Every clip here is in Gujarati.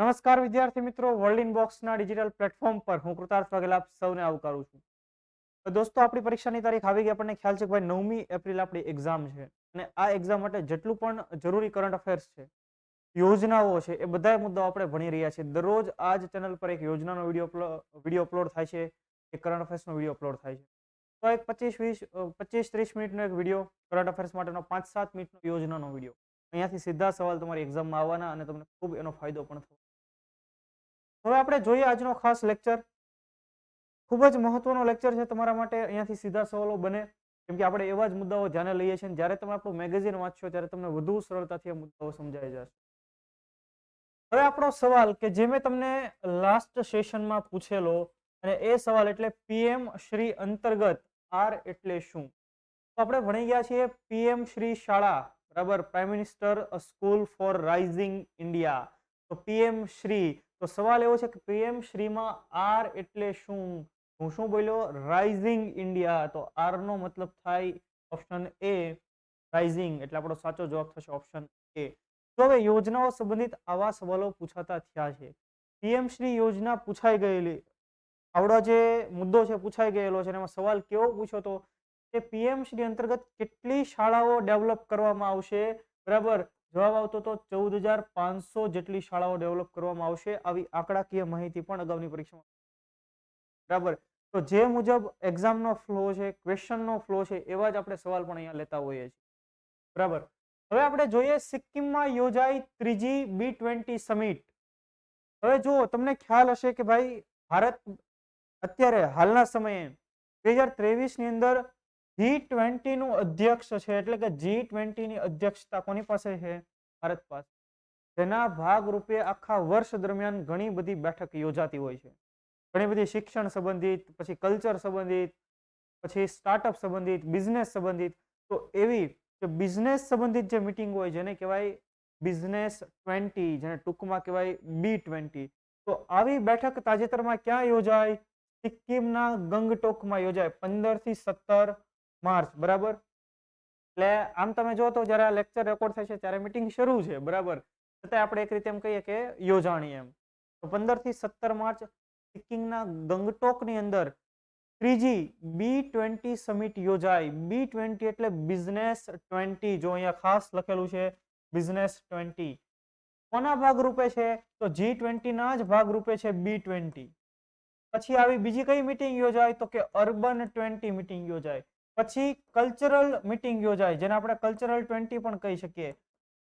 નમસ્કાર વિદ્યાર્થી મિત્રો, વર્લ્ડ ઇનબોક્સના ડિજિટલ પ્લેટફોર્મ પર હું કૃતાર્થ વાઘેલા આપ સૌને આવકારું છું. તો દોસ્તો, આપણી પરીક્ષાની તારીખ આવી ગઈ. આપણને ખ્યાલ છે કે ભાઈ 9મી એપ્રિલ આપણી એક્ઝામ છે અને આ એક્ઝામ માટે જેટલું પણ જરૂરી કરંટ અફેર્સ છે, યોજનાઓ છે, એ બધા મુદ્દાઓ આપણે ભણી રહ્યા છીએ. દરરોજ આ જ ચેનલ પર એક યોજનાનો વિડીયો અપલોડ થાય છે, એક કરંટ અફેર્સનો વિડીયો અપલોડ થાય છે. તો એક 25-30 મિનિટનો એક વિડીયો કરંટ અફેર્સ માટેનો, 5-7 મિનિટનો યોજનાનો વિડીયો. અહીંયાથી સીધા સવાલ તમારી એક્ઝામમાં આવવાના અને તમને ખૂબ એનો ફાયદો પણ થશે. હવે આપણે જોઈએ આજનો ખાસ લેક્ચર. ખૂબ જ મહત્વનો લેક્ચર છે તમારા માટે. અહીંયાથી સીધા સવાલો બને, કેમ કે આપણે એવા જ મુદ્દાઓ ધ્યાને લઈએ છીએ. જ્યારે તમે આપણું મેગેઝિન વાંચશો ત્યારે તમને વધુ સરળતાથી આ મુદ્દાઓ સમજાઈ જશે. હવે આપણો સવાલ કે જે મેં તમને લાસ્ટ સેશનમાં પૂછેલો, અને એ સવાલ એટલે પીએમ શ્રી અંતર્ગત આર એટલે શું? તો આપણે ભણી ગયા છીએ પીએમ શ્રી શાળા, બરાબર, prime minister school four rising India. તો પીએમ શ્રી, તો સવાલ એવો છે કે પીએમ શ્રીમાં આર એટલે શું? હું શું બોલ્યો? Rising India. તો આર નો મતલબ થાય ઓપ્શન એ, રાઇઝિંગ, એટલે આપણો સાચો જવાબ થશે ઓપ્શન એ. તો હવે યોજનાઓ સંબંધિત આવા સવાલો પૂછાતા થયા છે. પીએમ શ્રી યોજના પૂછાઈ ગયેલી, આવડો જે મુદ્દો છે પૂછાઈ ગયેલો છે, અને એમાં સવાલ કેવો પૂછ્યો તો કે પીએમ શ્રી અંતર્ગત કેટલી શાળાઓ ડેવલપ કરવામાં આવશે? બરાબર, જવાબ આવતો તો 14,500 જેટલી શાળાઓ ડેવલપ કરવામાં આવશે. આવી આંકડાકીય માહિતી પણ અગાઉની પરીક્ષામાં, બરાબર. તો જે મુજબ એક્ઝામનો ફ્લો છે, ક્વેશ્ચનનો ફ્લો છે, એવા જ આપણે સવાલ પણ અહીંયા લેતા હોઈએ છીએ, બરાબર. હવે આપણે જોઈએ સિક્કિમમાં યોજાઈ ત્રીજી B20 સમિટ. હવે જુઓ, તમને ખ્યાલ હશે કે ભાઈ ભારત અત્યારે હાલના સમયે 2023 ની અંદર G20 નું અધ્યક્ષ છે. એટલે કે G20 ની અધ્યક્ષતા કોની પાસે છે? ભારત પાસે. જેના ભાગરૂપે આખા વર્ષ દરમિયાન ઘણી બધી બેઠક યોજાતી હોય છે. ઘણી બધી શિક્ષણ સંબંધિત, પછી કલ્ચર સંબંધિત, પછી સ્ટાર્ટઅપ સંબંધિત, બિઝનેસ સંબંધિત. તો એવી કે બિઝનેસ સંબંધિત જે મીટિંગ હોય, જેને કહેવાય બિઝનેસ 20, જેને ટૂંકમાં કહેવાય B20. તો આવી બેઠક તાજેતરમાં ક્યાં યોજાય? સિક્કિમના ગંગટોકમાં યોજાય 15 થી 17 માર્ચ, બરાબર. એટલે આમ તમે જો તો જ્યારે આ લેક્ચર રેકોર્ડ થાય છે ત્યારે મીટિંગ શરૂ છે, બરાબર, છતાં આપણે એક રીતે એમ કહીએ કે યોજાણી એમ. તો 15 થી 17 માર્ચ સિક્કિમના ગંગટોકની અંદર ત્રીજી B20 સમિટ યોજાય. B20 એટલે બિઝનેસ 20. જો અહીંયા ખાસ લખેલું છે બિઝનેસ 20. કોના ભાગરૂપે છે? તો G20 ના જ ભાગરૂપે છે B20. પછી આવી બીજી કઈ મીટિંગ યોજાય? તો કે અર્બન 20 મીટિંગ યોજાય. પછી કલ્ચરલ મીટિંગ યોજાય, જેને આપણે કલ્ચરલ 20 પણ કહી શકીએ.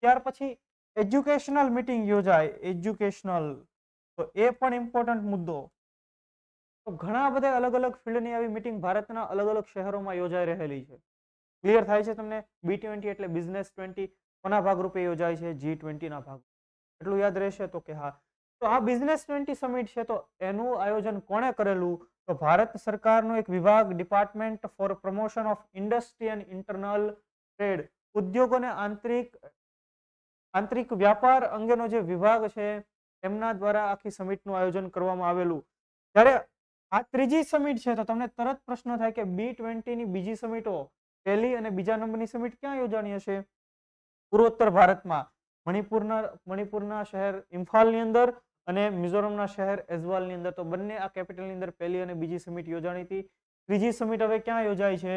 ત્યાર પછી એજ્યુકેશનલ મીટિંગ યોજાય, એજ્યુકેશનલ. તો એ પણ ઇમ્પોર્ટન્ટ મુદ્દો. તો ઘણા બધા અલગ અલગ ફિલ્ડની આવી મીટિંગ ભારતના અલગ અલગ શહેરોમાં યોજાઈ રહેલી છે. ક્લિયર થાય છે તમને? B20 એટલે બિઝનેસ 20 કોના ભાગરૂપે યોજાય છે? G20 ના ભાગ. એટલું યાદ રહેશે તો કે હા. તો આ બિઝનેસ 20 સમિટ છે, તો એનું આયોજન કોણે કરેલું? તો ભારત સરકારનો એક વિભાગ, department four promotion of industry and internal trade, ઉદ્યોગ અને આંતરિક વ્યાપાર અંગેનો જે વિભાગ છે, એમના દ્વારા આખી સમિટનું આયોજન કરવામાં આવેલું. જ્યારે આ ત્રીજી સમિટ છે, તો તમને તરત પ્રશ્ન થાય કે B20 ની બીજી સમિટો, પહેલી અને બીજા નંબરની સમિટ ક્યાં યોજાણી હશે? પૂર્વોત્તર ભારતમાં, મણિપુરના શહેર ઇમ્ફાલની અંદર અને મિઝોરમના શહેર એઝવાલની અંદર. તો બંને આ કેપિટલની અંદર પહેલી અને બીજી સમિટ યોજાણી હતી. ત્રીજી સમિટ હવે ક્યાં યોજાય છે?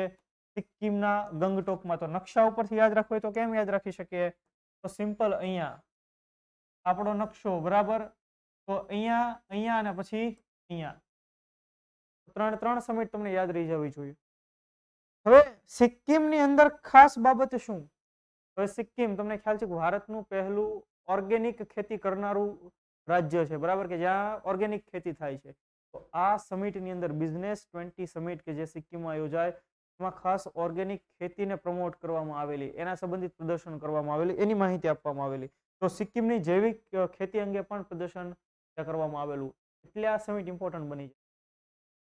સિક્કિમના ગંગટોકમાં. તો નકશા ઉપરથી યાદ રાખવું હોય તો કેમ યાદ રાખી શકીએ? તો સિમ્પલ, અહીંયા આપણો નકશો, બરાબર. તો અહીંયા, અહીંયા અને પછી અહીંયા ત્રણ સમિટ તમને યાદ રહી જવી જોઈએ. હવે સિક્કિમની અંદર ખાસ બાબત શું? હવે સિક્કિમ, તમને ખ્યાલ છે કે ભારતનું પહેલું ઓર્ગેનિક ખેતી કરનારું રાજ્ય છે, બરાબર, કે જ્યાં ઓર્ગેનિક ખેતી થાય છે. તો આ સમિટની અંદર બિઝનેસ 20 સમિટ કે જે સિક્કિમમાં યોજાય, એમાં ખાસ ઓર્ગેનિક ખેતીને પ્રમોટ કરવામાં આવેલી, એના સંબંધિત પ્રદર્શન કરવામાં આવેલી, એની માહિતી આપવામાં આવેલી. તો સિક્કિમની જૈવિક ખેતી અંગે પણ પ્રદર્શન કરવામાં આવેલું. એટલે આ સમિટ ઇમ્પોર્ટન્ટ બની જાય.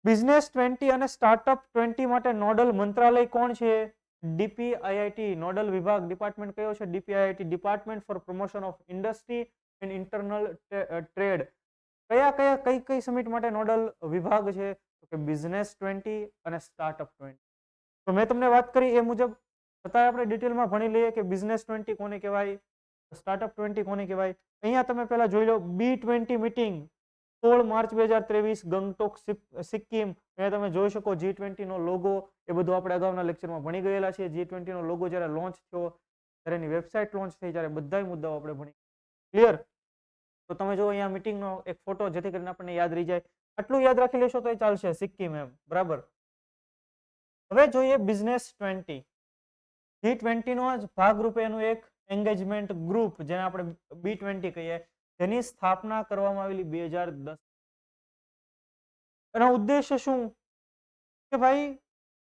બિઝનેસ 20 અને સ્ટાર્ટઅપ 20 માટે નોડલ મંત્રાલય કોણ છે? DPIIT. નોડલ વિભાગ, ડિપાર્ટમેન્ટ કયો છે? DPIIT, department four promotion of industry and internal trade. કઈ સમિટ માટે નોડલ વિભાગ છે? તો કે બિઝનેસ 20 અને સ્ટાર્ટઅપ 20. તો મેં તમને વાત કરી એ મુજબ, છતાં આપણે ડિટેલમાં ભણી લઈએ કે બિઝનેસ 20 કોને કહેવાય, સ્ટાર્ટઅપ 20 કોને કહેવાય? અહીંયા તમે પહેલા જોઈ લો B20 meeting 16 March 2023 Gangtok Sikkim. અહીંયા તમે જોઈ શકો G20 નો લોગો, એ બધું આપણે અગાઉના લેક્ચરમાં ભણી ગયેલા છે. G20 નો લોગો જ્યારે લોન્ચ થયો, ત્યારે એની વેબસાઇટ લોન્ચ થઈ, ત્યારે બધાય મુદ્દાઓ આપણે ભણી. ક્લિયર? તો તમે જો અહીંયા મીટિંગનો એક ફોટો, જેથી કરીને આપણને યાદ રહી જાય. આટલું યાદ રાખી લેશો તો ચાલશે, સિક્કિમ એમ. બરાબર. હવે જોઈએ બિઝનેસ 20. G20 નો જ ભાગરૂપે એનું એક એન્ગેજમેન્ટ ગ્રુપ, જેને આપણે B20 કહીએ, જેની સ્થાપના કરવામાં આવેલી 2010. એનો ઉદ્દેશ્ય શું? કે ભાઈ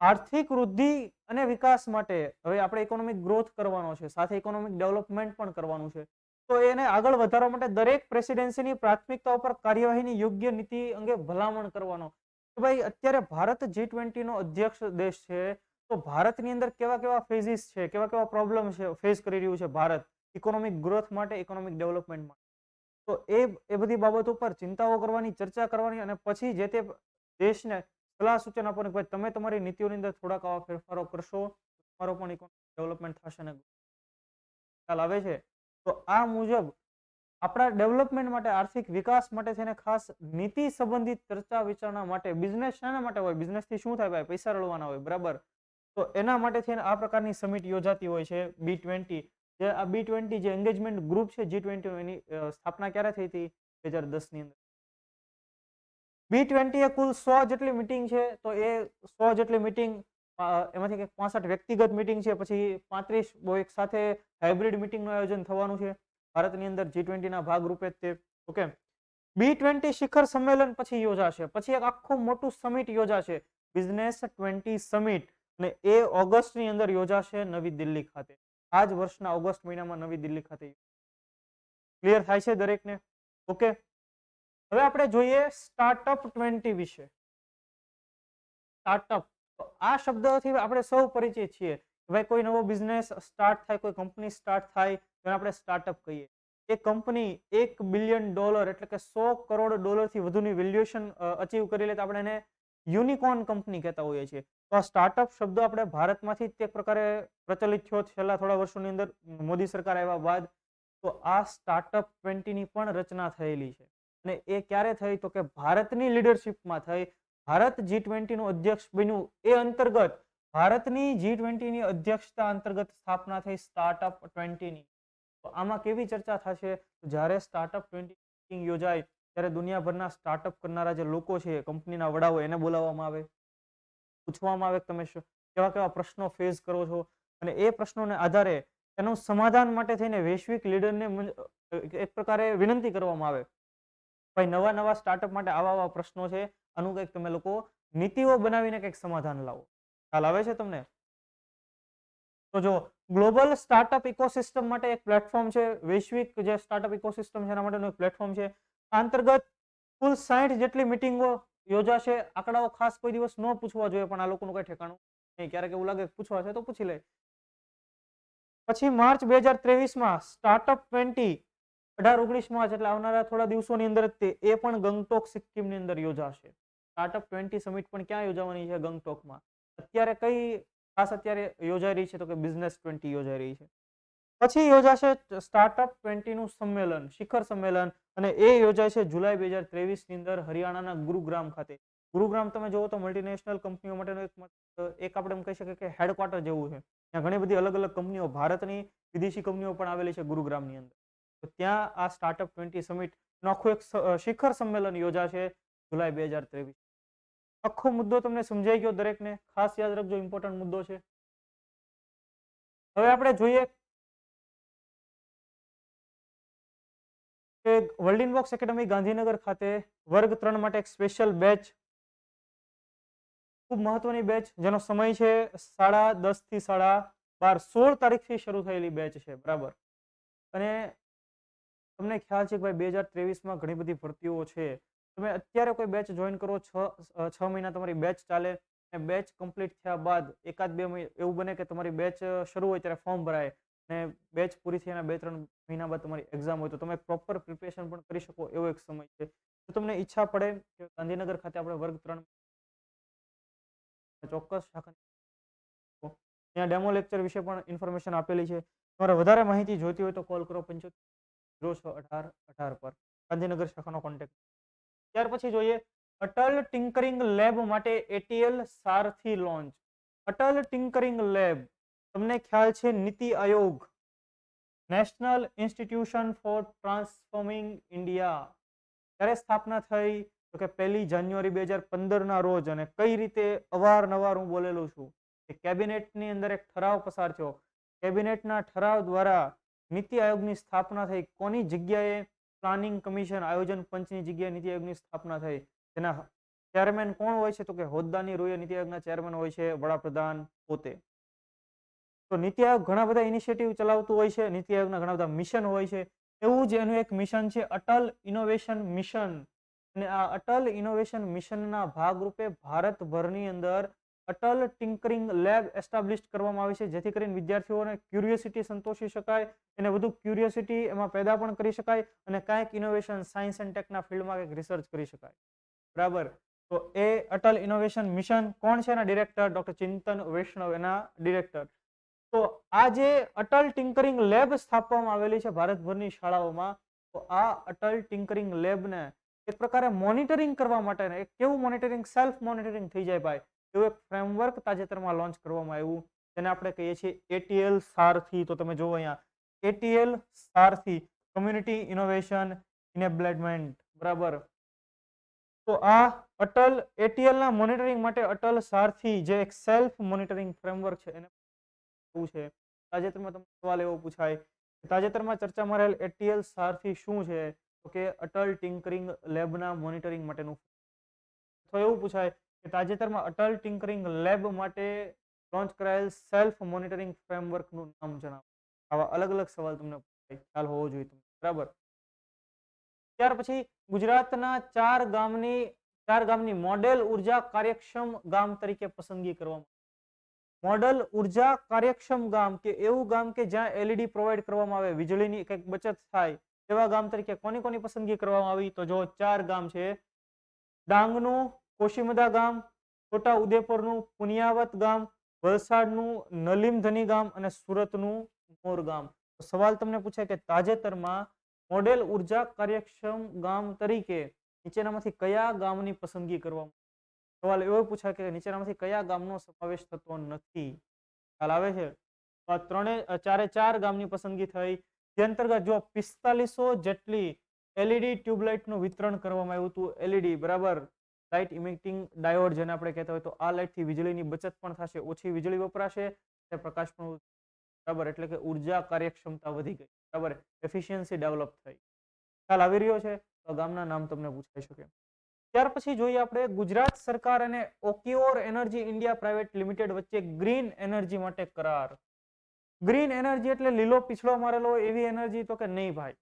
આર્થિક વૃદ્ધિ અને વિકાસ માટે હવે આપણે ઇકોનોમિક ગ્રોથ કરવાનો છે, સાથે ઇકોનોમિક ડેવલપમેન્ટ પણ કરવાનું છે. તો એને આગળ વધારવા માટે દરેક પ્રેસિડેન્સીની પ્રાથમિકતાઓ પર કાર્યવાહીની યોગ્ય નીતિ અંગે ભલામણ કરવાનો. કે ભાઈ અત્યારે ભારત G20 નો અધ્યક્ષ દેશ છે, તો ભારતની અંદર કેવા કેવા ફેઝિસ છે, કેવા કેવા પ્રોબ્લેમ છે, ફેસ કરી રહ્યું છે ભારત ઇકોનોમિક ગ્રોથ માટે, ઇકોનોમિક ડેવલપમેન્ટ માટે. તો એ બધી બાબતો પર ચિંતાઓ કરવાની, ચર્ચા કરવાની, અને પછી જે તે દેશને સલાહ સૂચન આપવાનું કે ભાઈ તમે તમારી નીતિઓની અંદર થોડાક આવા ફેરફારો કરશો, તમારો પણ ઇકોનોમિક ડેવલપમેન્ટ થશે ને. ખ્યાલ આવે છે? તો આ મુજબ આપણા ડેવલપમેન્ટ માટે, આર્થિક વિકાસ માટે થઈને ખાસ નીતિ સંબંધિત ચર્ચા વિચારણા માટે, બિઝનેસ શાના માટે હોય? બિઝનેસ થી શું થાય ભાઈ? પૈસા રળવાના હોય. બરાબર. તો એના માટે થઈને આ પ્રકારની સમિટ યોજાતી હોય છે B20. જે આ B20 જે એન્ગેજમેન્ટ ગ્રુપ છે G20, એની સ્થાપના ક્યારે થઈ હતી? 2010 ની અંદર. B20 એ કુલ 100 જેટલી મીટિંગ છે. તો એ 100 જેટલી મીટિંગ, એમાંથી કંઈક 65 વ્યક્તિગત મીટિંગ છે, પછી 35 એક સાથે હાઇબ્રિડ મીટિંગનું આયોજન થવાનું છે ભારતની અંદર G20 ના ભાગરૂપે જ તે. ઓકે. B20 શિખર સંમેલન પછી યોજાશે, પછી એક આખું મોટું સમિટ યોજાશે, બિઝનેસ 20 સમિટ, અને એ ઓગસ્ટની અંદર યોજાશે નવી દિલ્હી ખાતે. આ જ વર્ષના ઓગસ્ટ મહિનામાં નવી દિલ્હી ખાતે. ક્લિયર થાય છે દરેકને? ઓકે. હવે આપણે જોઈએ સ્ટાર્ટઅપ 20 વિશે. સ્ટાર્ટઅપ, તો આ શબ્દથી આપણે સૌ પરિચિત છીએ. ભાઈ કોઈ નવો બિઝનેસ સ્ટાર્ટ થાય, કોઈ કંપની સ્ટાર્ટ થાય, તેને આપણે સ્ટાર્ટઅપ કહીએ. એ કંપની $1 બિલિયન એટલે કે 100 કરોડ ડોલરથી વધુની વેલ્યુએશન અચીવ કરી લે તો આપણે એને યુનિકોર્ન કંપની કહેતા હોઈએ છીએ. તો આ સ્ટાર્ટઅપ શબ્દ આપણે ભારતમાંથી જ એક પ્રકારે પ્રચલિત થયો છેલ્લા થોડા વર્ષોની અંદર, મોદી સરકાર આવ્યા બાદ. તો આ સ્ટાર્ટઅપ 20 ની પણ રચના થયેલી છે. અને એ ક્યારે થઈ? તો કે ભારતની લીડરશિપમાં થઈ. ભારત G20 નું અધ્યક્ષ બન્યું એ અંતર્ગત ભારતની G20 ની અધ્યક્ષતા અંતર્ગત સ્થાપના થઈ સ્ટાર્ટઅપ 20 ની. તો આમાં કેવી ચર્ચા થશે? જ્યારે સ્ટાર્ટઅપ 20 મીટિંગ યોજાય, ત્યારે દુનિયાભરના સ્ટાર્ટઅપ કરનારા જે લોકો છે, કંપનીના વડાઓ, એને બોલાવવામાં આવે, પૂછવામાં આવે કે તમે કેવા કેવા પ્રશ્નો ફેસ કરો છો, અને એ પ્રશ્નોને આધારે એનું સમાધાન માટે થઈને વૈશ્વિક લીડરને એક પ્રકારે વિનંતી કરવામાં આવે, ભાઈ નવા નવા સ્ટાર્ટઅપ માટે આવા આવા પ્રશ્નો છે, આનું કંઈક તમે લોકો નીતિઓ બનાવીને કંઈક સમાધાન લાવો. ખ્યાલ આવે છે તમને? તો જો ગ્લોબલ સ્ટાર્ટઅપ ઇકોસિસ્ટમ માટે એક પ્લેટફોર્મ છે, વૈશ્વિક જે સ્ટાર્ટઅપ ઇકોસિસ્ટમ છે એના માટેનું એક પ્લેટફોર્મ છે. આ અંતર્ગત કુલ 60 જેટલી મીટિંગો યોજાશે. આંકડાઓ ખાસ કોઈ દિવસ ન પૂછવા જોઈએ, પણ આ લોકોનું કઈ ઠેકાણું નહીં. ક્યારેક એવું લાગે પૂછવા છે તો પૂછી લે. પછી માર્ચ 2023 સ્ટાર્ટઅપ 20 18-19 માર્ચ, એટલે આવનારા થોડા દિવસોની અંદર એ પણ ગંગટોક સિક્કિમની અંદર યોજાશે. સ્ટાર્ટઅપ 20 સમિટ પણ ક્યાં યોજાવાની છે? ગંગટોકમાં. અત્યારે કઈ ખાસ અત્યારે યોજાઈ રહી છે? તો કે બિઝનેસ 20 યોજાઈ રહી છે. પછી યોજાશે સ્ટાર્ટઅપ 20 નું સંમેલન, શિખર સંમેલન, અને એ યોજાય છે જુલાઈ 2023 ની અંદર હરિયાણાના ગુરુગ્રામ ખાતે. ગુરુગ્રામ તમે જોવો તો મલ્ટીનેશનલ કંપનીઓ માટેનું એક આપણે એમ કહી શકીએ કે હેડક્વાર્ટર જેવું છે. ત્યાં ઘણી બધી અલગ અલગ કંપનીઓ, ભારતની વિદેશી કંપનીઓ પણ આવેલી છે ગુરુગ્રામની અંદર. તો ત્યાં આ સ્ટાર્ટઅપ 20 સમિટ નો આખું એક શિખર સંમેલન યોજાશે જુલાઈ 2023. આખો મુદ્દો તમને સમજાઈ ગયો દરેકને? ખાસ યાદ રાખજો, ઇમ્પોર્ટન્ટ મુદ્દો છે. હવે આપણે જોઈએ કે વર્લ્ડ ઇનબોક્સ એકેડમી ગાંધીનગર ખાતે વર્ગ 3 માટે એક સ્પેશિયલ બેચ, ખૂબ મહત્વની બેચ, જેનો સમય છે 10:30 થી 12:30, 16 તારીખથી શરૂ થયેલી બેચ છે. બરાબર. અને તમને ખ્યાલ છે કે ભાઈ 2023 ઘણી બધી ભરતીઓ છે. તમે અત્યારે કોઈ બેચ જોઈન કરો, 6 મહિના તમારી બેચ ચાલે, અને બેચ કમ્પ્લીટ થયા બાદ એકાદ 2 મહિના એવું બને કે તમારી બેચ શરૂ હોય ત્યારે ફોર્મ ભરાય, અને બેચ પૂરી થયાના 2-3 મહિના બાદ તમારી એક્ઝામ હોય, તો તમે પ્રોપર પ્રિપેરેશન પણ કરી શકો એવો એક સમય છે. જો તમને ઈચ્છા પડે કે ગાંધીનગર ખાતે આપણે વર્ગ 3 ચોક્કસ શાખા, ત્યાં ડેમો લેક્ચર વિશે પણ ઇન્ફોર્મેશન આપેલી છે. તમારે વધારે માહિતી જોઈતી હોય તો કોલ કરો 75061818 પર, ગાંધીનગર શાખાનો કોન્ટેક્ટ. ત્યાર પછી જોઈએ અટલ ટિંકરિંગ લેબ માટે ATL Sarathi launch. Atal tinkering lab, તમને ખ્યાલ છે NITI Aayog, national institution for transforming India, ત્યારે સ્થાપના થઈ તો કે 1 જાન્યુઆરી 2015 ના રોજ. અને કઈ રીતે અવારનવાર હું બોલેલો છું કે કેબિનેટની અંદર એક ઠરાવ પસાર થયો, કેબિનેટના ઠરાવ દ્વારા નીતિ આયોગની સ્થાપના થઈ. કોની જગ્યાએ? પ્લાનિંગ કમિશન, આયોજન પંચની જગ્યાએ નીતિ આયોગની સ્થાપના થઈ. તેના ચેરમેન કોણ હોય છે? તો કે હોદ્દાની રૂએ નીતિ આયોગના ચેરમેન હોય છે વડાપ્રધાન પોતે. તો નીતિ આયોગ ઘણા બધા ઇનિશિયેટિવ ચલાવતું હોય છે, નીતિ આયોગના ઘણા બધા મિશન હોય છે. એવું જ એનું એક મિશન છે અટલ ઇનોવેશન મિશન. અને આ અટલ ઇનોવેશન મિશનના ભાગરૂપે ભારતભરની અંદર અટલ ટિંકરિંગ લેબ એસ્ટાબ્લિશ કરવામાં આવી છે, જેથી કરીને વિદ્યાર્થીઓને ક્યુરિયોસિટી સંતોષી શકાય, એને વધુ ક્યુરિયોસિટી એમાં પેદા પણ કરી શકાય અને કાંઈક ઇનોવેશન સાયન્સ એન્ડ ટેકના ફિલ્ડમાં કંઈક રિસર્ચ કરી શકાય. બરાબર. તો એ અટલ ઇનોવેશન મિશન કોણ છે? એના ડિરેક્ટર ડોક્ટર ચિંતન વૈષ્ણવ એના ડિરેક્ટર. તો આ જે અટલ ટિંકરિંગ લેબ સ્થાપવામાં આવેલી છે ભારતભરની શાળાઓમાં, તો આ અટલ ટિંકરિંગ લેબને એક પ્રકારે મોનિટરિંગ કરવા માટે, એક કેવું મોનિટરિંગ? સેલ્ફ મોનિટરિંગ થઈ જાય ભાઈ, એવું એક ફ્રેમવર્ક તાજેતરમાં લોન્ચ કરવામાં આવ્યું, જેને આપણે કહીએ છીએ એટીએલ સારથી. તો તમે જુઓ અહીંયા એટીએલ સારથી, કમ્યુનિટી ઇનોવેશન ઇનેબલમેન્ટ. બરાબર. તો આ અટલ એટીએલ ના મોનિટરિંગ માટે અટલ સારથી જે એક સેલ્ફ મોનિટરિંગ ફ્રેમવર્ક છે એને છે. તાજેતરમાં તમને સવાલ એવો પૂછાય કે તાજેતરમાં ચર્ચામાં રહેલ એટીએલ સારથી શું છે? તો કે અટલ ટિંકરિંગ લેબના મોનિટરિંગ માટેનું. તો એવું પૂછાય કે તાજેતરમાં અટલ ટિંકરિંગ લેબ માટે લોન્ચ કરાયેલ સેલ્ફ મોનિટરિંગ ફ્રેમવર્કનું નામ જણાવો. આવા અલગ અલગ સવાલ તમને પૂછાય, ખ્યાલ હોવો જોઈએ તમને. બરાબર. ત્યાર પછી ગુજરાતના 4 ગામની મોડેલ ઉર્જા કાર્યક્ષમ ગામ તરીકે પસંદગી કરવામાં. મોડલ ઉર્જા કાર્યક્ષમ ગામ કે એવું ગામ કે જ્યાં એલઈડી પ્રોવાઈડ કરવામાં આવે, વીજળીની કંઈક બચત થાય, એવા ગામ તરીકે કોની કોની પસંદગી કરવામાં આવી? તો જો 4 ગામ છે. ડાંગનું કોશીમદા ગામ, છોટા ઉદેપુરનું પુનિયાવત ગામ, વલસાડનું નલીમધની ગામ અને સુરતનું મોર ગામ. તો સવાલ તમને પૂછે કે તાજેતરમાં મોડેલ ઉર્જા કાર્યક્ષમ ગામ તરીકે નીચેનામાંથી કયા ગામની પસંદગી કરવામાં? સવાલ એવો પૂછાય કે નીચેનામાંથી કયા ગામનો સમાવેશ થતો નથી? ખ્યાલ આવે છે? તો આ 4 ગામની પસંદગી થઈ. જે અંતર્ગત જો 4500 જેટલી એલઈડી ટ્યુબલાઇટનું વિતરણ કરવામાં આવ્યું હતું. એલઈડી, બરાબર, લાઇટ ઇમિટિંગ ડાયોડ જેને આપણે કહેતા હોય. તો આ લાઇટથી વીજળીની બચત પણ થશે, ઓછી વીજળી વપરાશે, પ્રકાશ પણ, બરાબર, એટલે કે ઉર્જા કાર્યક્ષમતા વધી ગઈ. બરાબર, એફિશિયન્સી ડેવલપ થઈ. ખ્યાલ આવી રહ્યો છે? તો ગામના નામ તમને પૂછાઈ શકે. ત્યાર પછી જોઈએ આપણે ગુજરાત સરકાર અને ઓકિયોર એનર્જી ઇન્ડિયા પ્રાઇવેટ લિમિટેડ વચ્ચે ગ્રીન એનર્જી માટે કરાર. ગ્રીન એનર્જી એટલે લીલો પીછડો મારેલો એવી એનર્જી? તો કે નહીં ભાઈ.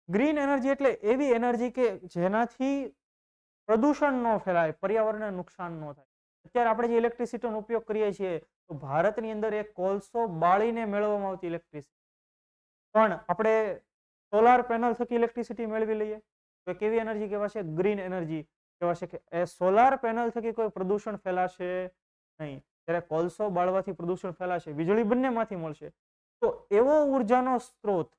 ગ્રીન એનર્જી એટલે એવી એનર્જી કે જેનાથી પ્રદૂષણ ન ફેલાય, પર્યાવરણને નુકસાન ન થાય. અત્યારે આપણે જે ઇલેક્ટ્રિસિટીનો ઉપયોગ કરીએ છીએ તો ભારતની અંદર એક કોલસો બાળીને મેળવવામાં આવતી ઇલેક્ટ્રિસિટી, પણ આપણે સોલાર પેનલ થકી ઇલેક્ટ્રિસિટી મેળવી લઈએ તો કેવી એનર્જી કહેવાશે? ગ્રીન એનર્જી કહેવાશે. કે એ સોલાર પેનલ થકી કોઈ પ્રદૂષણ ફેલાશે નહીં, જ્યારે કોલસો બાળવાથી પ્રદૂષણ ફેલાશે. વીજળી બંનેમાંથી મળશે. તો એવો ઉર્જાનો સ્ત્રોત,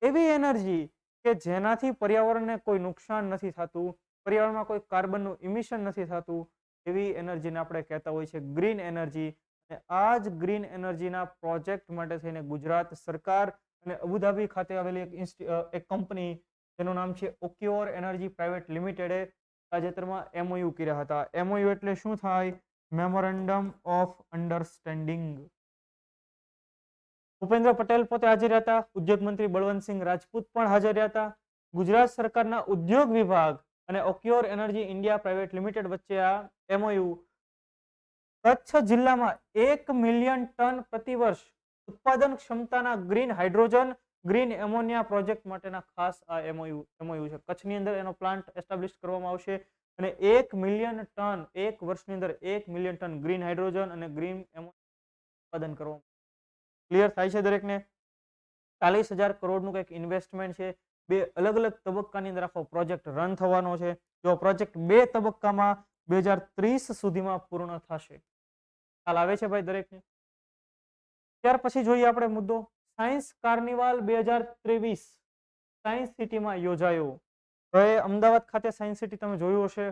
એવી એનર્જી કે જેનાથી પર્યાવરણને કોઈ નુકસાન નથી થતું, પર્યાવરણમાં કોઈ કાર્બનનું ઇમિશન નથી થતું, એવી એનર્જીને આપણે કહેતા હોય છે ગ્રીન એનર્જી. અને આ જ ગ્રીન એનર્જીના પ્રોજેક્ટ માટે થઈને ગુજરાત સરકાર અને અબુધાબી ખાતે આવેલી એક કંપની જેનું નામ છે ઓકિયોર એનર્જી પ્રાઇવેટ લિમિટેડે તાજેતરમાં એમઓયુ કર્યા હતા. એમઓયુ એટલે શું થાય? Memorandum of understanding. Bhupendra Patel પોતે હાજર હતા, ઉદ્યોગ મંત્રી બળવંતસિંહ રાજપૂત પણ હાજર હતા. ગુજરાત સરકારના ઉદ્યોગ વિભાગ અને ઓકિયોર એનર્જી ઇન્ડિયા પ્રાઇવેટ લિમિટેડ વચ્ચે આ એમઓયુ કચ્છ જિલ્લામાં 1 મિલિયન ટન પ્રતિ વર્ષ ઉત્પાદન ક્ષમતાના green hydrogen, green ammonia project માટેના ખાસ આ એમઓયુ છે. કચ્છની અંદર એનો પ્લાન્ટ એસ્ટાબ્લિશ કરવામાં આવશે અને 1 મિલિયન ટન, એક વર્ષની અંદર 1 મિલિયન ટન ગ્રીન હાઇડ્રોજન અને ગ્રીન એમોનિયા ઉત્પાદન કરવામાં. ક્લિયર થાય છે દરેકને? 40,000 કરોડનું કંઈક ઇન્વેસ્ટમેન્ટ છે. 2 અલગ અલગ તબક્કાની અંદર આખો પ્રોજેક્ટ રન થવાનો છે. જો પ્રોજેક્ટ 2 તબક્કામાં 2030 સુધીમાં પૂર્ણ થશે. ખ્યાલ આવે છે ભાઈ દરેકને? ત્યાર પછી જોઈએ આપણે મુદ્દો સાયન્સ કાર્નિવાલ 2023 સાયન્સ સિટીમાં યોજાયો. હવે અમદાવાદ ખાતે સાયન્સ સિટી તમે જોયું હશે,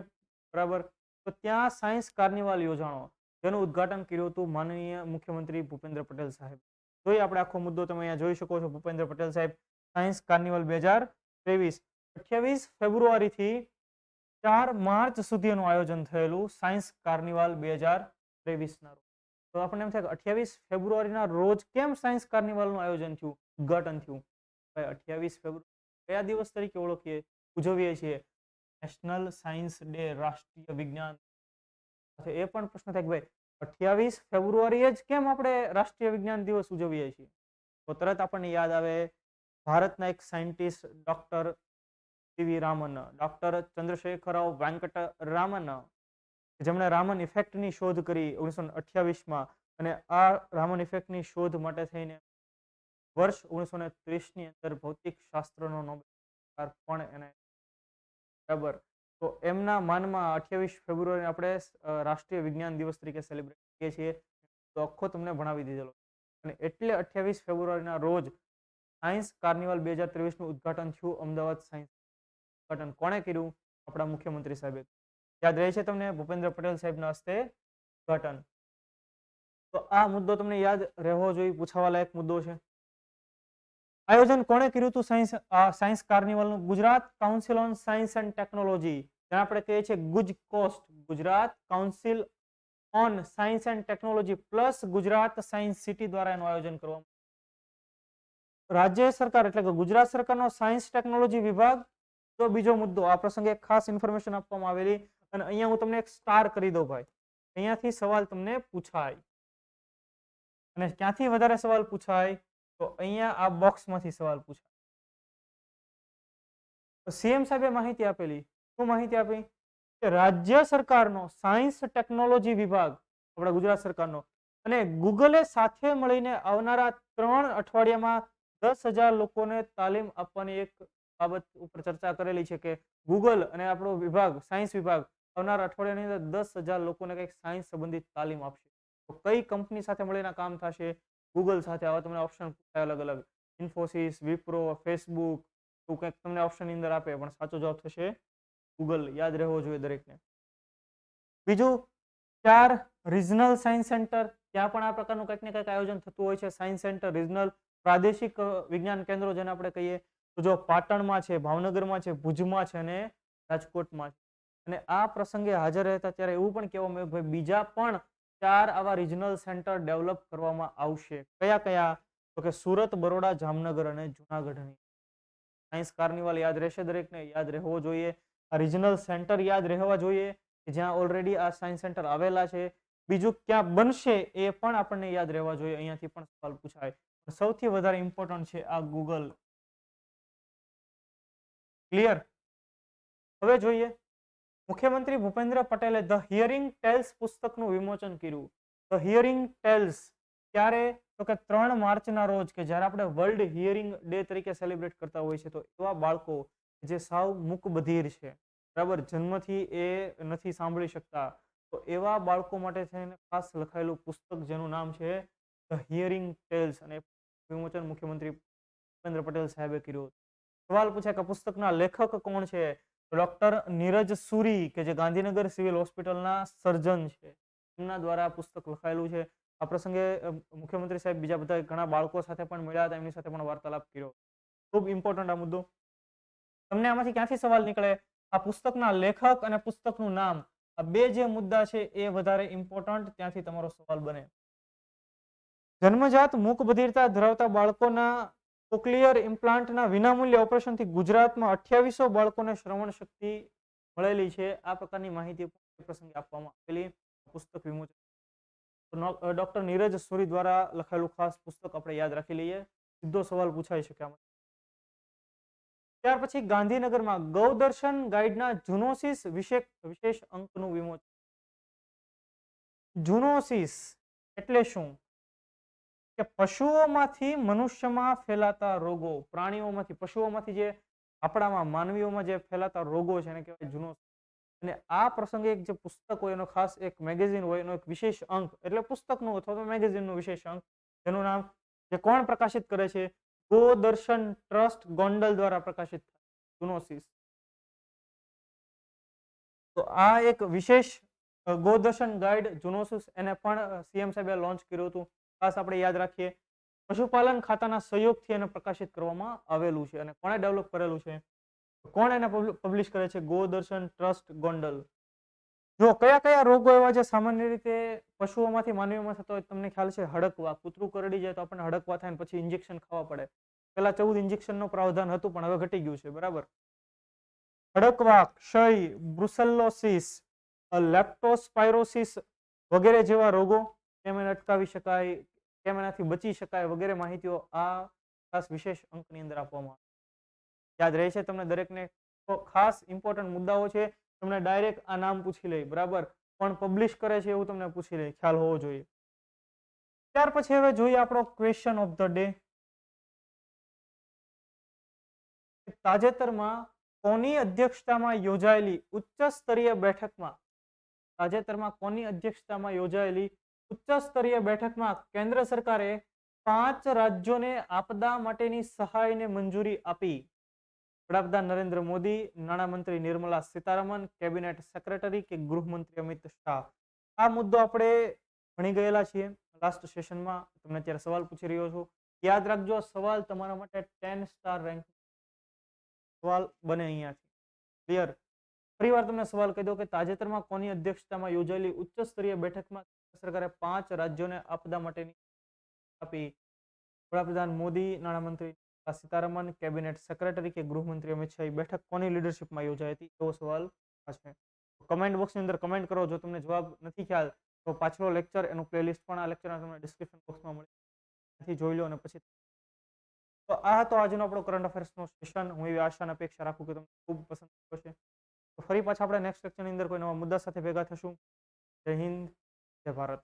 બરાબર? તો ત્યાં સાયન્સ કાર્નિવાલ યોજાણો, જેનું ઉદ્ઘાટન કર્યું હતું માનનીય મુખ્યમંત્રી ભૂપેન્દ્ર પટેલ સાહેબ. જોઈએ આપણે આખો મુદ્દો તમે અહીંયા જોઈ શકો છો. ભૂપેન્દ્ર પટેલ સાહેબ સાયન્સ કાર્નિવલ 2023 28 ફેબ્રુઆરી થી 4 માર્ચ સુધીનું આયોજન થયેલું સાયન્સ કાર્નિવલ 2023 ના રોજ. તો આપણને એમ થાય કે 28 ફેબ્રુઆરીના રોજ કેમ સાયન્સ કાર્નિવલનું આયોજન થયું, ઉદ્ઘાટન થયું? ભાઈ 28 ફેબ્રુઆરી કયા દિવસ તરીકે ઓળખીએ, ઉજવીએ છીએ? નેશનલ સાયન્સ ડે, રાષ્ટ્રીય વિજ્ઞાન. એ પણ પ્રશ્ન થાય કે ભાઈ 28 ફેબ્રુઆરીએ જ કેમ આપણે રાષ્ટ્રીય વિજ્ઞાન દિવસ ઉજવીએ છીએ? તો તરત આપણને યાદ આવે ભારતના એક સાયન્ટિસ્ટ ડોક્ટર સીવી રામન, ડોક્ટર ચંદ્રશેખર રાવ વેંકટ રામન, જેમણે રામન ઇફેક્ટની શોધ કરી 1928માં, અને આ રામન ઇફેક્ટની શોધ માટે થઈને વર્ષ 1930ની અંદર ભૌતિક શાસ્ત્રનો નોબેલ પુરસ્કાર પણ એને, બરાબર? તો એમના માનમાં 28 ફેબ્રુઆરી આપણે રાષ્ટ્રીય વિજ્ઞાન દિવસ તરીકે સેલિબ્રેટ કરીએ છીએ. તો આખો તમને ભણાવી દીધેલો. અને એટલે 28 ફેબ્રુઆરીના રોજ સાયન્સ કાર્નિવલ 2023નું ઉદ્ઘાટન થયું અમદાવાદ સાયન્સ. ઉદ્ઘાટન કોણે કર્યું? આપણા મુખ્યમંત્રી સાહેબે. યાદ રહે છે તમને? ભૂપેન્દ્ર પટેલ સાહેબના હસ્તે ઉદ્ઘાટન. તો આ મુદ્દો તમને યાદ રહેવો જોઈએ, પૂછાવા લાયક મુદ્દો છે. આયોજન કોણે કર્યું હતું સાયન્સ કાર્નિવલનું? Gujarat council on science and technology, જેને આપણે કહીએ છીએ ગુજકોસ્ટ, Gujarat council on science and technology plus Gujarat science city દ્વારા એનું આયોજન કરવામાં. રાજ્ય સરકાર એટલે કે ગુજરાત સરકારનો સાયન્સ ટેકનોલોજી વિભાગ. તો બીજો મુદ્દો, આ પ્રસંગે એક ખાસ ઇન્ફોર્મેશન આપવામાં આવેલી, અને અહીંયા હું તમને એક સ્ટાર કરી દઉં ભાઈ. અહીંયાથી સવાલ તમને પૂછાય, અને ક્યાંથી વધારે સવાલ પૂછાય? તો અહીંયા આ બોક્સમાંથી સવાલ પૂછાય. તો સીએમ સાહેબે માહિતી આપેલી. શું માહિતી આપી? કે રાજ્ય સરકારનો સાયન્સ ટેકનોલોજી વિભાગ, આપણા ગુજરાત સરકારનો, અને ગૂગલે સાથે મળીને આવનારા 3 અઠવાડિયામાં 10,000 લોકોને તાલીમ આપવાની એક બાબત ઉપર ચર્ચા કરેલી છે, કે ગૂગલ અને આપણો વિભાગ, સાયન્સ વિભાગ, આવનારા અઠવાડિયાની અંદર 10,000 લોકોને કંઈક સાયન્સ સંબંધિત તાલીમ આપશે. તો કઈ કંપની સાથે મળીને કામ થશે? ગૂગલ સાથે. આવા તમને ઓપ્શન પૂછાય અલગ અલગ, ઇન્ફોસિસ, વિપ્રો, ફેસબુક, તો કંઈક તમને ઓપ્શનની અંદર આપે, પણ સાચો જવાબ થશે ગૂગલ. યાદ રહેવો જોઈએ દરેકને. બીજું, 4 રિજનલ સાયન્સ સેન્ટર, ત્યાં પણ આ પ્રકારનું કંઈક ને કંઈક આયોજન થતું હોય છે. સાયન્સ સેન્ટર, રિજનલ પ્રાદેશિક વિજ્ઞાન કેન્દ્રો જેને આપણે કહીએ. તો જો પાટણમાં છે, ભાવનગરમાં છે, ભુજમાં છે અને રાજકોટમાં છે. અને આ પ્રસંગે હાજર રહેતા ત્યારે એવું પણ કહેવામાં આવ્યું ભાઈ બીજા પણ 4 આવા રિજનલ સેન્ટર ડેવલપ કરવામાં આવશે. કયા કયા? તો કે સુરત, બરોડા, જામનગર અને જુનાગઢની. સાયન્સ કાર્નિવલ યાદ રહેશે દરેકને, યાદ રહેવો જોઈએ. આ રિજનલ સેન્ટર યાદ રહેવા જોઈએ કે જ્યાં ઓલરેડી આ સાયન્સ સેન્ટર આવેલા છે. બીજું ક્યાં બનશે એ પણ આપણને યાદ રહેવા જોઈએ. અહીંયાથી પણ સવાલ પૂછાય. સૌથી વધારે ઇમ્પોર્ટન્ટ છે આ ગૂગલ. ક્લિયર? હવે જોઈએ, મુખ્યમંત્રી ભૂપેન્દ્ર પટેલે ધ હિયરિંગ ટેલ્સ પુસ્તકનું વિમોચન કર્યું. ધ હિયરિંગ ટેલ્સ ક્યારે? તો કે 3 માર્ચના રોજ, કે જ્યારે આપણે વર્લ્ડ હિયરિંગ ડે તરીકે સેલિબ્રેટ કરતા હોય છે. તો એવા બાળકો જે સાવ મૂકબધિર છે, બરાબર, જન્મથી એ નથી સાંભળી શકતા, તો એવા બાળકો માટે થઈને ખાસ લખાયેલું પુસ્તક જેનું નામ છે ધ હિયરિંગ ટેલ્સ, અને વિમોચન મુખ્યમંત્રી ભૂપેન્દ્ર પટેલ સાહેબે કર્યું. સવાલ પૂછાય કે પુસ્તકના લેખક કોણ છે? ડોક્ટર નીરજ સુરી, કે જે ગાંધીનગર સિવિલ હોસ્પિટલના સર્જન છે, એમના દ્વારા પુસ્તક લખાયેલું છે. આ પ્રસંગે મુખ્યમંત્રી સાહેબ બીજા બધા ઘણા બાળકો સાથે પણ મળ્યા હતા, એમની સાથે પણ વાર્તાલાપ કર્યો. ખૂબ ઇમ્પોર્ટન્ટ આ મુદ્દો. તમને આમાંથી ક્યાંથી સવાલ નીકળે? આ પુસ્તકના લેખક અને પુસ્તકનું નામ, આ બે જે મુદ્દા છે એ વધારે ઇમ્પોર્ટન્ટ, ત્યાંથી તમારો સવાલ બને. જન્મજાત મૂકબધિરતા ધરાવતા બાળકોના કોક્લિયર ઇમ્પ્લાન્ટના વિનામૂલ્ય ઓપરેશનથી ગુજરાતમાં 2800 બાળકોને શ્રવણ શક્તિ મળેલી છે. આ પ્રકારની માહિતી પ્રસંગે આપવામાં આવેલી. પુસ્તક વિમોચન ડોક્ટર નીરજ સુરી દ્વારા લખાયેલું ખાસ પુસ્તક આપણે યાદ રાખી લઈએ. સીધો સવાલ પૂછાઈ શકે આમાં. ત્યાર પછી ગાંધીનગરમાં ગૌદર્શન ગાઈડના ઝૂનોસિસ વિશેષ અંકનું વિમોચન. ઝૂનોસિસ એટલે શું? કે પશુઓમાંથી મનુષ્યમાં ફેલાતા રોગો, પ્રાણીઓમાંથી, પશુઓમાંથી જે આપણામાં માનવીઓમાં જે ફેલાતા રોગો છે એને કહેવાય ઝૂનોસિસ. અને આ પ્રસંગે એક જે પુસ્તક હોય એનો ખાસ એક મેગેઝિન હોય એનો એક વિશેષ અંક, એટલે પુસ્તકનું અથવા તો મેગેઝિનનું વિશેષ અંક, જેનું નામ જે કોણ પ્રકાશિત કરે છે? ગોદર્શન ટ્રસ્ટ ગોંડલ દ્વારા પ્રકાશિત થાય, ઝૂનોસિસ. તો આ એક વિશેષ ગોદર્શન ગાઈડ ઝૂનોસિસ એને પણ સીએમ સાહેબે લોન્ચ કર્યું હતું. ખાસ આપણે યાદ રાખીએ. પશુપાલન ખાતાના સહયોગથી એને પ્રકાશિત કરવામાં આવેલું છે. અને કોણે ડેવલપ કરેલું છે? કોણ એને પબ્લિશ કરે છે? ગોદર્શન ટ્રસ્ટ ગોંડલ. જો કયા કયા રોગો એવા જે સામાન્ય રીતે પશુઓમાંથી માનવીઓમાં થતો હોય? તમને ખ્યાલ છે હડકવા. કૂતરું કરડી જાય તો આપણને હડકવા થાય ને પછી ઇન્જેક્શન ખાવા પડે. પેલા 14 ઇન્જેક્શનનું પ્રાવધાન હતું પણ હવે ઘટી ગયું છે, બરાબર. હડકવા, ક્ષય, બ્રુસેલોસિસ, લેપ્ટોસ્પાઇરોસિસ વગેરે જેવા રોગો કેમ એને અટકાવી શકાય, કેમ એનાથી બચી શકાય વગેરે માહિતીઓ આ ખાસ વિશેષ અંકની અંદર આપવામાં યાદ રહે છે તમને દરેકને? તો ખાસ ઇમ્પોર્ટન્ટ મુદ્દાઓ છે. તમને ડાયરેક્ટ આ નામ પૂછી લે, બરાબર. કોણ પબ્લિશ કરે છે એવું તમને પૂછી લે, ખ્યાલ હોવો જોઈએ. ત્યાર પછી હવે જોઈએ આપણો ક્વેશ્ચન ઓફ ધ ડે. તાજેતરમાં કોની અધ્યક્ષતામાં યોજાયેલી ઉચ્ચ સ્તરીય બેઠકમાં કોની અધ્યક્ષતામાં યોજાયેલી ઉચ્ચ સ્તરીય બેઠકમાં કેન્દ્ર સરકારે 5 રાજ્યોને આપદા માટેની સહાયને મંજૂરી આપી? વડાપ્રધાન નરેન્દ્ર મોદી, નાણામંત્રી નિર્મલા સીતારમણ, કેબિનેટ સેક્રેટરી કે ગૃહમંત્રી અમિત શાહ. આ મુદ્દો આપણે ભણી ગયેલા છીએ લાસ્ટ સેશનમાં. તમને અત્યારે સવાલ પૂછી રહ્યો છું. યાદ રાખજો, સવાલ તમારા માટે 10 સ્ટાર રેન્ક સવાલ બને અહીંયાથી. ક્લિયર? ફરીવાર તમને સવાલ કહી દો કે તાજેતરમાં કોની અધ્યક્ષતામાં યોજાયેલી ઉચ્ચ સ્તરીય બેઠકમાં સરકારે 5 રાજ્યોને આપદા માટેની આપી? વડાપ્રધાન મોદી, નાણામંત્રી સીતારમણ, કેબિનેટ સેક્રેટરી કે ગૃહમંત્રી અમિત શાહ. બેઠક કોની લીડરશિપમાં યોજાઈ હતી? એવો સવાલ છે. કમેન્ટ બોક્સની અંદર કમેન્ટ કરો. જો તમને જવાબ નથી ખ્યાલ તો પાછલો લેક્ચર એનું પ્લેલિસ્ટ પણ આ લેક્ચરના તમને ડિસ્ક્રિપ્શન બોક્સમાં મળે, ત્યાંથી જોઈ લો. અને પછી તો આ હતો આજનો આપણો કરંટ અફેર્સનો સેશન. હું એવી આશા અને અપેક્ષા રાખું કે તમને ખૂબ પસંદ આવ્યો છે. તો ફરી પાછા આપણે નેક્સ્ટ લેક્ચરની અંદર કોઈ નવા મુદ્દા સાથે ભેગા થશું. જય હિન્દ, જય ભારત.